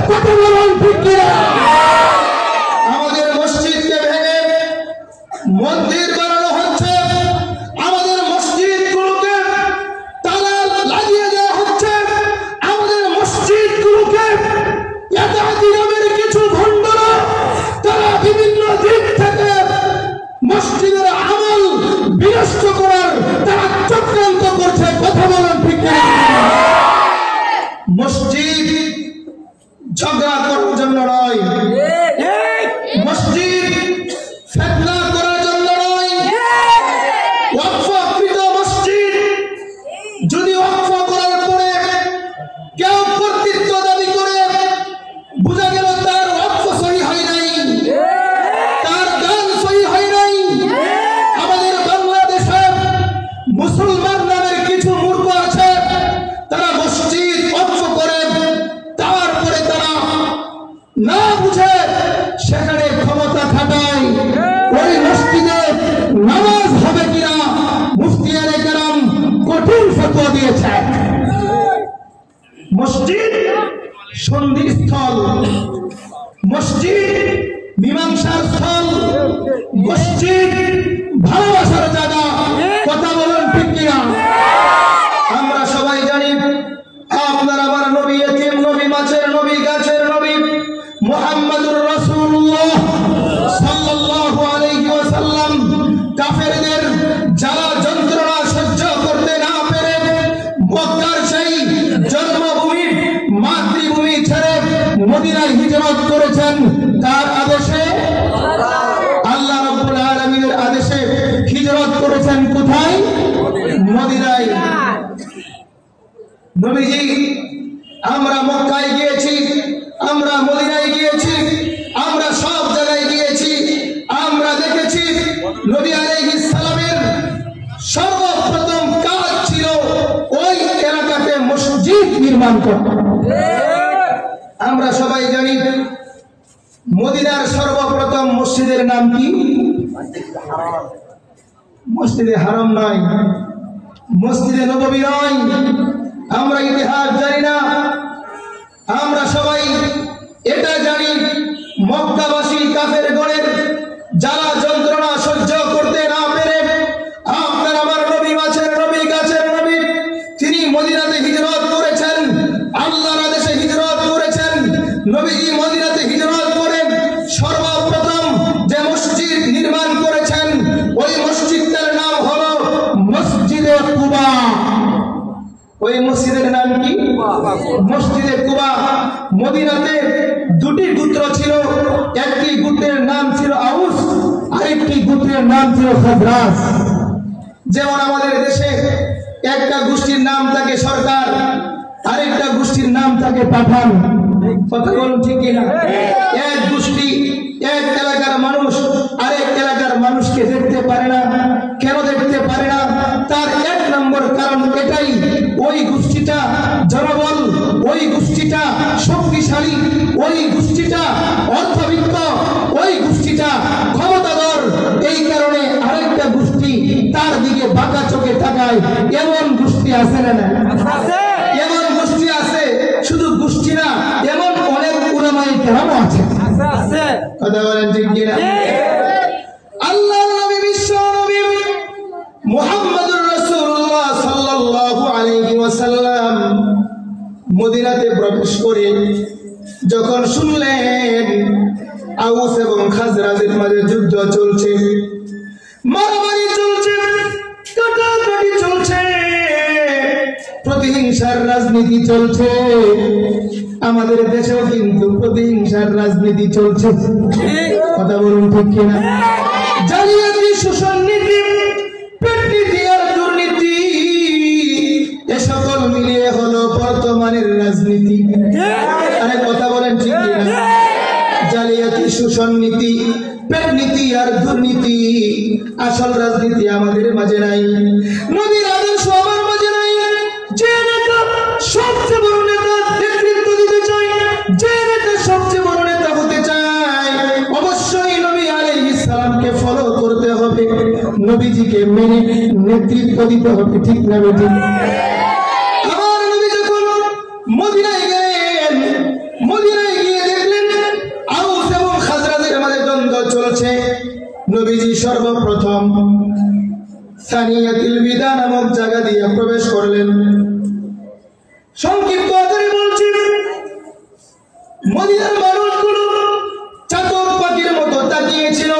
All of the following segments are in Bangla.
কত বলুন ঠিক কিনা? আমাদের মসজিদকে ভেঙে মন্দির বানানো হচ্ছে, আমাদের মসজিদগুলোকে তালা লাগিয়ে দেওয়া হচ্ছে, আমাদের মসজিদগুলোকে নামের কিছু ভণ্ডরা তারা বিভিন্ন দিক থেকে মসজিদের আমল বিনষ্ট করার তারা চক্রান্ত করছে। কথা বলেন ঠিক কিনা? মসজিদ ঝগড়া করার জন্য নয়, মসজিদ ফিতনা করার জন্য নয়। ওয়াকফকৃত মসজিদ যদি ওয়াকফ করার পরে কেউ কর্তৃত্ব দাবি করে বুঝা গেল তার ওয়াকফ সহি হয় নাই, তার দান সহি হয় নাই। আমাদের বাংলাদেশে মুসলমান নামের কিছু মূর্খ আছে, তারা মসজিদ ওয়াকফ করে তারপরে তারা না বুঝে সেখানে ক্ষমতা খাটায়। ওই মসজিদে নামাজ হবে কিনা মুফতিয়ানে কেরাম কঠিন ফতোয়া দিয়েছে। মসজিদ সন্ধিস্থল, মসজিদ মীমাংসার স্থল, মসজিদ ভালোবাসার জায়গা। কথা বলেন ঠিক কিনা? আমরা সবাই জানি আপনার আমার নবী, এতিম নবী, মাছের নবী, গাছের নবী মুহাম্মদুর রাসূলুল্লাহ সাল্লাল্লাহু আলাইহি ওয়াসাল্লাম কাফেরদের জ্বালা যন্ত্রণা সহ্য করতে না পেরে মক্কার সেই জন্মভূমি মাতৃভূমি ছেড়ে মদিনায় হিজরত করেছেন। কার আদেশে? আল্লাহ রাব্বুল আলামিনের আদেশে হিজরত করেছেন। কোথায়? মদিনায়। নবীজি, আমরা মক্কায় গিয়েছি, আমরা মদিনায় গিয়েছি, আমরা সব জায়গায় গিয়েছি, আমরা দেখেছি নবী আলাইহিস সালামের সর্বপ্রথম কাজ ছিল ওই এলাকাতে মসজিদ নির্মাণ করা। আমরা সবাই জানি মদিনার সর্বপ্রথম মসজিদের নাম কি? মসজিদে হারাম নয়, মসজিদে নববী নয়। আমরা ইতিহাস জানি না, আমরা সবাই এটা জানি মক্কাবাসী কাফেরগণের জ্বালা যন্ত্রণা সহ্য করতে না পেরে আপনার আমার নবী, মাছের নবী, গাছের নবী, তিনি মদিনাতে হিজরত করেছেন, আল্লাহর আদেশে হিজরত করেছেন। নবীজি মদিনাতে হিজরত করে সর্বপ্রথম যে মসজিদ নির্মাণ করেছেন ওই মসজিদটার নাম হলো মসজিদে কুবা। ওই মসজিদের নাম কি? মসজিদে কুবা। মদিনাতে দুটি গোত্র ছিল, একটি গোত্রের নাম ছিল আউস, আরেকটি গোত্রের নাম ছিল খাজরাজ। যেমন আমাদের দেশে একটা গোষ্ঠীর নাম থাকে সরকার, আরেকটা গোষ্ঠীর নাম থাকে পাঠান। কথা বলুন ঠিক কিনা? এক গোষ্ঠী এক এলাকার মানুষ আরেক এলাকার মানুষকে দেখতে পারে না। কেন দেখতে পারে না? তার এক নম্বর কারণ এটাই, ওই গোষ্ঠীটা জনবল, ওই গোষ্ঠীটা শক্তিশালী, ওই গোষ্ঠীটা অর্থবিত্ত, ওই গোষ্ঠীটা ক্ষমতাধর। এই কারণে আরেকটা গোষ্ঠী তার দিকে বাঁকা চোখে তাকায়। এমন গোষ্ঠী আছে না? এমন গোষ্ঠী আছে, শুধু গোষ্ঠী না, এমন অনেক উলামায়ে কেরাম আছে। কথা বলেন ঠিক কিনা? আল্লাহর নবী, বিশ্ব নবী মুহাম্মদুর রাসূলুল্লাহ সাল্লাল্লাহু আলাইহি ওয়াসাল্লাম মদিনাতে প্রবেশ করে যখন শুনলেন আউস এবং খাজরাজের মাঝে যুদ্ধ চলছে, মারামারি চলছে, কাটাকাটি চলছে, প্রতিহিংসার রাজনীতি চলছে। আমাদের দেশেও কিন্তু প্রতিহিংসার রাজনীতি চলছে। কথা বলুন ঠিক কিনা? জালিয়াতি, শোষণ নীতি, পেটনীতি আর দুর্নীতি, এ সকল মিলিয়ে হলো বর্তমানের রাজনীতি। আরে কথা বলেন ঠিক কিনা? জালিয়াতি, শোষণ নীতি, পেটনীতি আর দুর্নীতি, আসল রাজনীতি আমাদের মাঝে নাই। নবীর আদর্শ আমার মাঝে নাই। যে নেতা সবচেয়ে বড় নেতা নেতৃত্ব দিতে চায়, যে নেতা সবচেয়ে বড় নেতা হতে চায়, অবশ্যই নবী আলাইহিস সালামকে ফলো করতে হবে, নবীজিকে মেনে নেতৃত্ব দিতে হবে। ঠিক না বেঠিক? আমার নবী যখন মদিনায় গেলেন, মদিনায় নবীজি সর্বপ্রথম সানিয়াতুল বিদা নামক জায়গা দিয়ে প্রবেশ করলেন। সংক্ষিপ্ত আকারে বলছি, মদিনার মানুষগুলো চাতক পাখির মতো তাকিয়েছিল,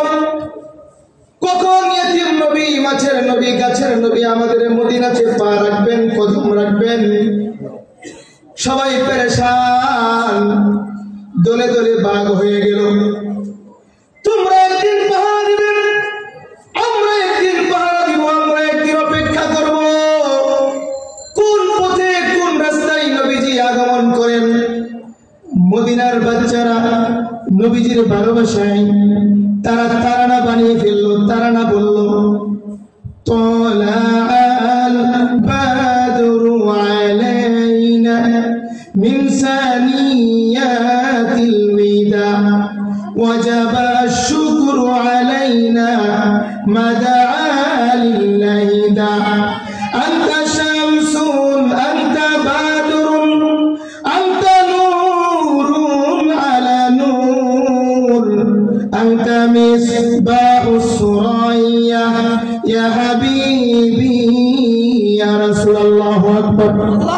কখন ইতিম নবী, মাছের নবী, গাছের নবী আমাদের মদিনাতে পা রাখবেন, কদম রাখবেন। সবাই পেরেশান, দলে দলে ভাগ হয়ে গেল। তোমরা একদিন পাহারা দিবে, আমরা একদিন পাহারা দিব, আমরা একদিন অপেক্ষা করব কোন পথে কোন রাস্তায় নবীজি আগমন করেন। মদিনার বাচ্চারা নবীজির ভালোবাসায় তারা তারানা বানিয়ে ফেললো, তারানা বলল, তলাআল বাদরু আলাইনা মিন সানিয়াতিল বিদা ওয়াজাবা আশ-শুকরু আলাইনা মাদআ লিল্লাহি দা আনতা শামসুন আনতা বাদরুন আনতা নূরুন আলা নূর আনতা মিসবাহুস সুরাইয়া ইয়া হাবিবি ইয়া রাসূলুল্লাহ আকবার।